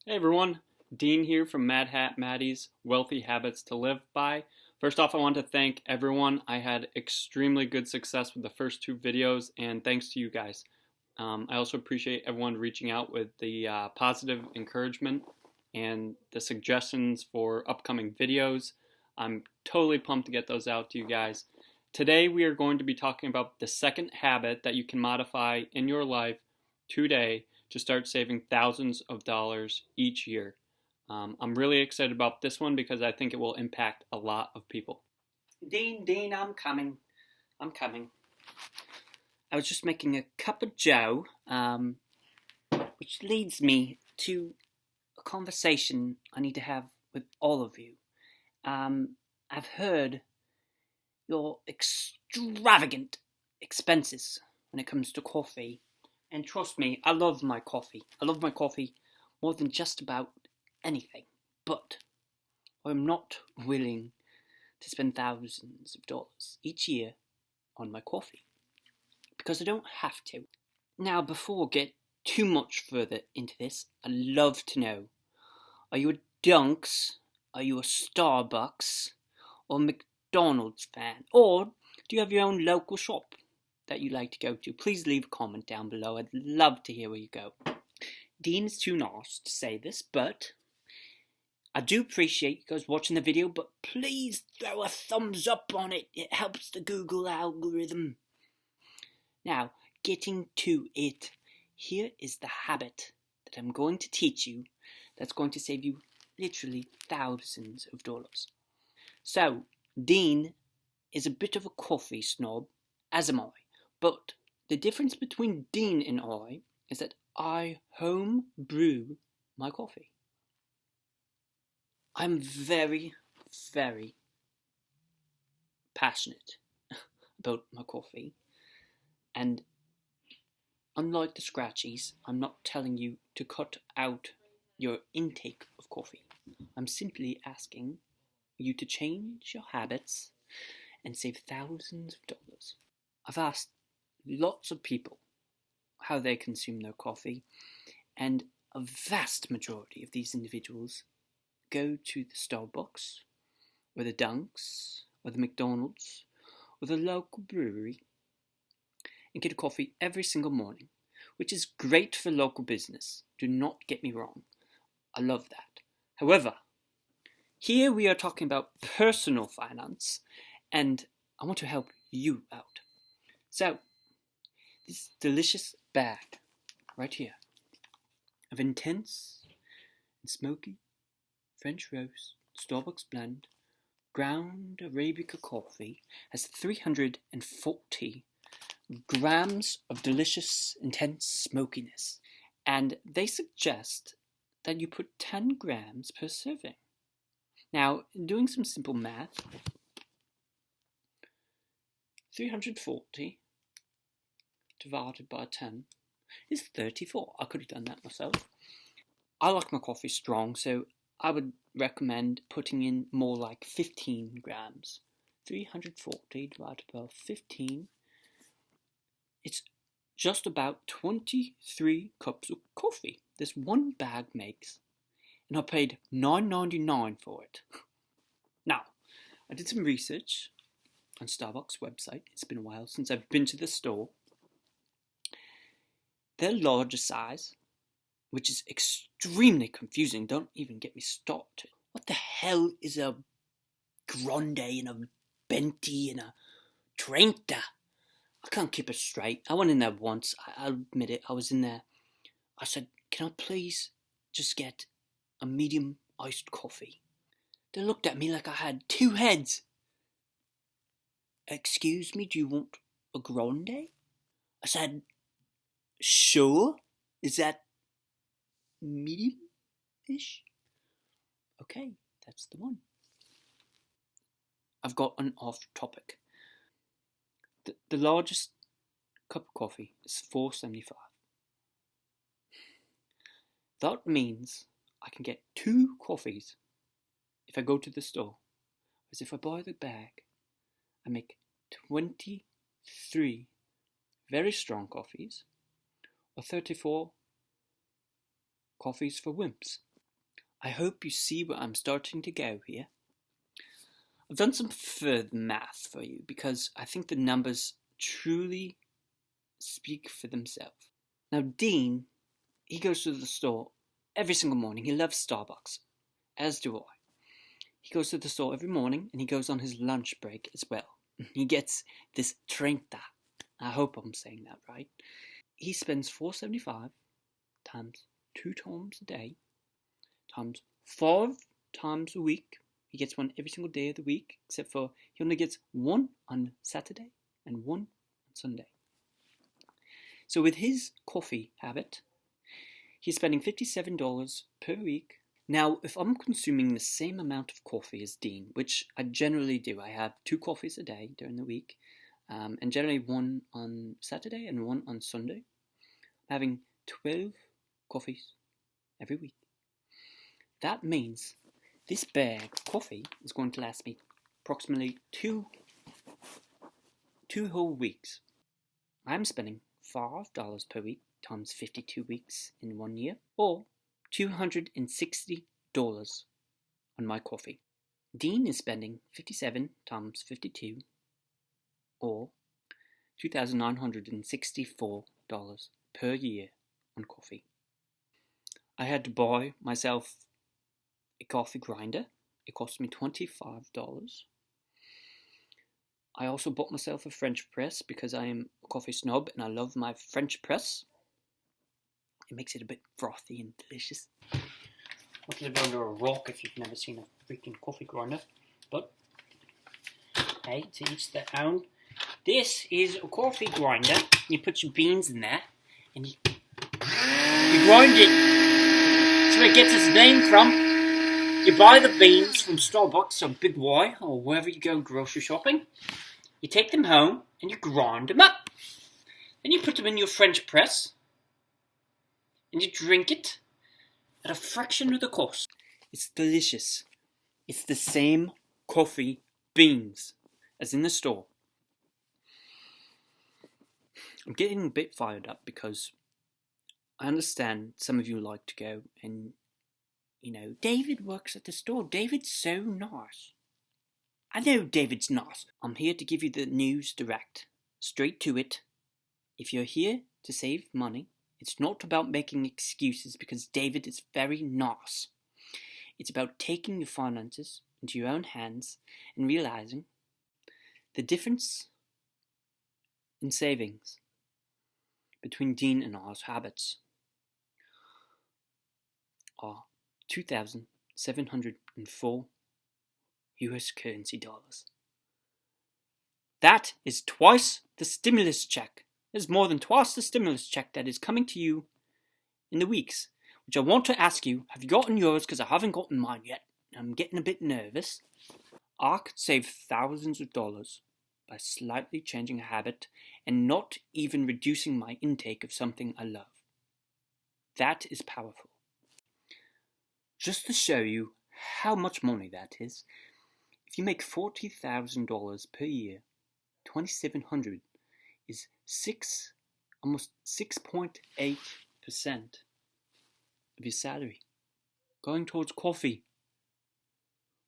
Hey everyone, Dean here from Mad Hat Maddie's Wealthy Habits to Live By. First off, I want to thank everyone. I had extremely good success with the first two videos, and thanks to you guys. I also appreciate everyone reaching out with the positive encouragement and the suggestions for upcoming videos. I'm totally pumped to get those out to you guys. Today we are going to be talking about the second habit that you can modify in your life today to start saving thousands of dollars each year. I'm really excited about this one because I think it will impact a lot of people. Dean, I'm coming. I'm coming. I was just making a cup of joe, which leads me to a conversation I need to have with all of you. I've heard your extravagant expenses when it comes to coffee. And trust me, I love my coffee. I love my coffee more than just about anything. But I'm not willing to spend thousands of dollars each year on my coffee. Because I don't have to. Now, before I get too much further into this, I'd love to know, are you a Dunks, are you a Starbucks, or a McDonald's fan? Or do you have your own local shop that you like to go to? Please leave a comment down below. I'd love to hear where you go. Dean is too nice to say this, but I do appreciate you guys watching the video, but please throw a thumbs up on it. It helps the Google algorithm. Now, getting to it, here is the habit that I'm going to teach you that's going to save you literally thousands of dollars. So, Dean is a bit of a coffee snob, as am I. But the difference between Dean and I is that I home brew my coffee. I'm very, very passionate about my coffee. And unlike the scratchies, I'm not telling you to cut out your intake of coffee. I'm simply asking you to change your habits and save thousands of dollars. I've asked lots of people how they consume their coffee, and a vast majority of these individuals go to the Starbucks, or the Dunks, or the McDonald's, or the local brewery and get a coffee every single morning, which is great for local business. Do not get me wrong. I love that. However, here we are talking about personal finance, and I want to help you out. So, this delicious bag right here of intense and smoky French roast Starbucks blend ground Arabica coffee has 340 grams of delicious, intense smokiness. And they suggest that you put 10 grams per serving. Now, doing some simple math, 340 divided by 10 is 34. I could have done that myself. I like my coffee strong, so I would recommend putting in more like 15 grams. 340 divided by 15, it's just about 23 cups of coffee this one bag makes. And I paid $9.99 for it. Now, I did some research on Starbucks website. It's been a while since I've been to the store. Their larger size, which is extremely confusing, don't even get me started. What the hell is a grande and a venti and a trenta? I can't keep it straight. I went in there once. I'll admit it. I was in there. I said, can I please just get a medium iced coffee? They looked at me like I had two heads. Excuse me, do you want a grande? I said, sure. Is that medium-ish? Okay, that's the one. I've got an off topic. The largest cup of coffee is $4.75. That means I can get 2 coffees if I go to the store. Whereas if I buy the bag, I make 23 very strong coffees or 34 coffees for wimps. I hope you see where I'm starting to go here. I've done some further math for you because I think the numbers truly speak for themselves. Now, Dean, he goes to the store every single morning. He loves Starbucks, as do I. He goes to the store every morning and he goes on his lunch break as well. He gets this 30. I hope I'm saying that right. He spends $4.75 times 2 times a day times 5 times a week. He gets one every single day of the week, except for he only gets one on Saturday and one on Sunday. So with his coffee habit, he's spending $57 per week. Now, if I'm consuming the same amount of coffee as Dean, which I generally do, I have 2 coffees a day during the week, and generally one on Saturday and one on Sunday. I'm having 12 coffees every week. That means this bag of coffee is going to last me approximately two whole weeks. I'm spending $5 per week times 52 weeks in 1 year, or $260 on my coffee. Dean is spending 57 times 52, or $2,964 per year on coffee. I had to buy myself a coffee grinder. It cost me $25. I also bought myself a French press because I am a coffee snob and I love my French press. It makes it a bit frothy and delicious. Look at it under a rock if you've never seen a freaking coffee grinder. But, hey, to each their own. This is a coffee grinder. You put your beans in there and you grind it. That's where it gets its name from. You buy the beans from Starbucks or Big Y or wherever you go grocery shopping. You take them home and you grind them up. Then you put them in your French press and you drink it at a fraction of the cost. It's delicious. It's the same coffee beans as in the store. I'm getting a bit fired up because I understand some of you like to go and, David works at the store. David's so nice. I know David's nice. I'm here to give you the news direct, straight to it. If you're here to save money, it's not about making excuses because David is very nice. It's about taking your finances into your own hands and realizing the difference in savings between Dean and I's habits are 2,704 US currency dollars. That is twice the stimulus check. There's more than twice the stimulus check that is coming to you in the weeks. Which I want to ask you, have you gotten yours? Because I haven't gotten mine yet. I'm getting a bit nervous. I could save thousands of dollars by slightly changing a habit and not even reducing my intake of something I love. That is powerful. Just to show you how much money that is, if you make $40,000 per year, 2,700 is almost 6.8% of your salary going towards coffee.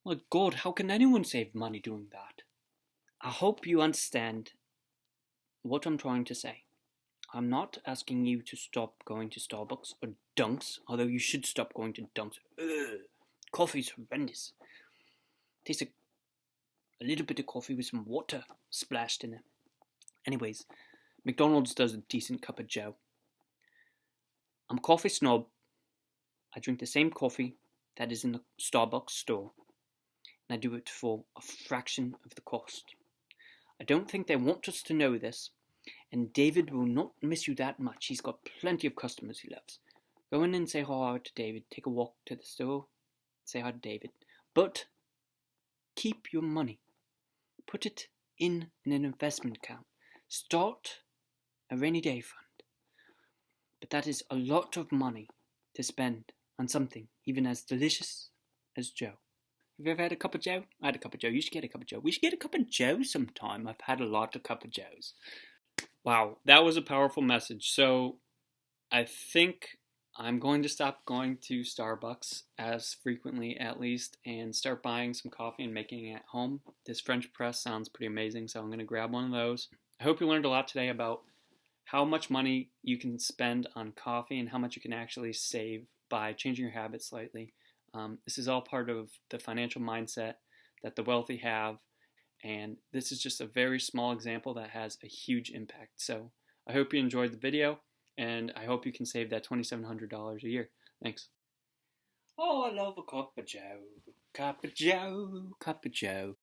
My God, how can anyone save money doing that? I hope you understand what I'm trying to say. I'm not asking you to stop going to Starbucks or Dunks, although you should stop going to Dunks. Coffee's horrendous. Tastes like a little bit of coffee with some water splashed in it. Anyways, McDonald's does a decent cup of joe. I'm a coffee snob. I drink the same coffee that is in the Starbucks store, and I do it for a fraction of the cost. I don't think they want us to know this, and David will not miss you that much. He's got plenty of customers he loves. Go in and say hi to David. Take a walk to the store. Say hi to David. But keep your money. Put it in an investment account. Start a rainy day fund. But that is a lot of money to spend on something even as delicious as Joe. Have you ever had a cup of Joe? I had a cup of Joe. You should get a cup of Joe. We should get a cup of Joe sometime. I've had a lot of cup of Joes. Wow, that was a powerful message. So I think I'm going to stop going to Starbucks as frequently at least and start buying some coffee and making it at home. This French press sounds pretty amazing, so I'm going to grab one of those. I hope you learned a lot today about how much money you can spend on coffee and how much you can actually save by changing your habits slightly. This is all part of the financial mindset that the wealthy have, and this is just a very small example that has a huge impact. So I hope you enjoyed the video, and I hope you can save that $2,700 a year. Thanks. Oh, I love a cup of joe, cup of joe, cup of joe.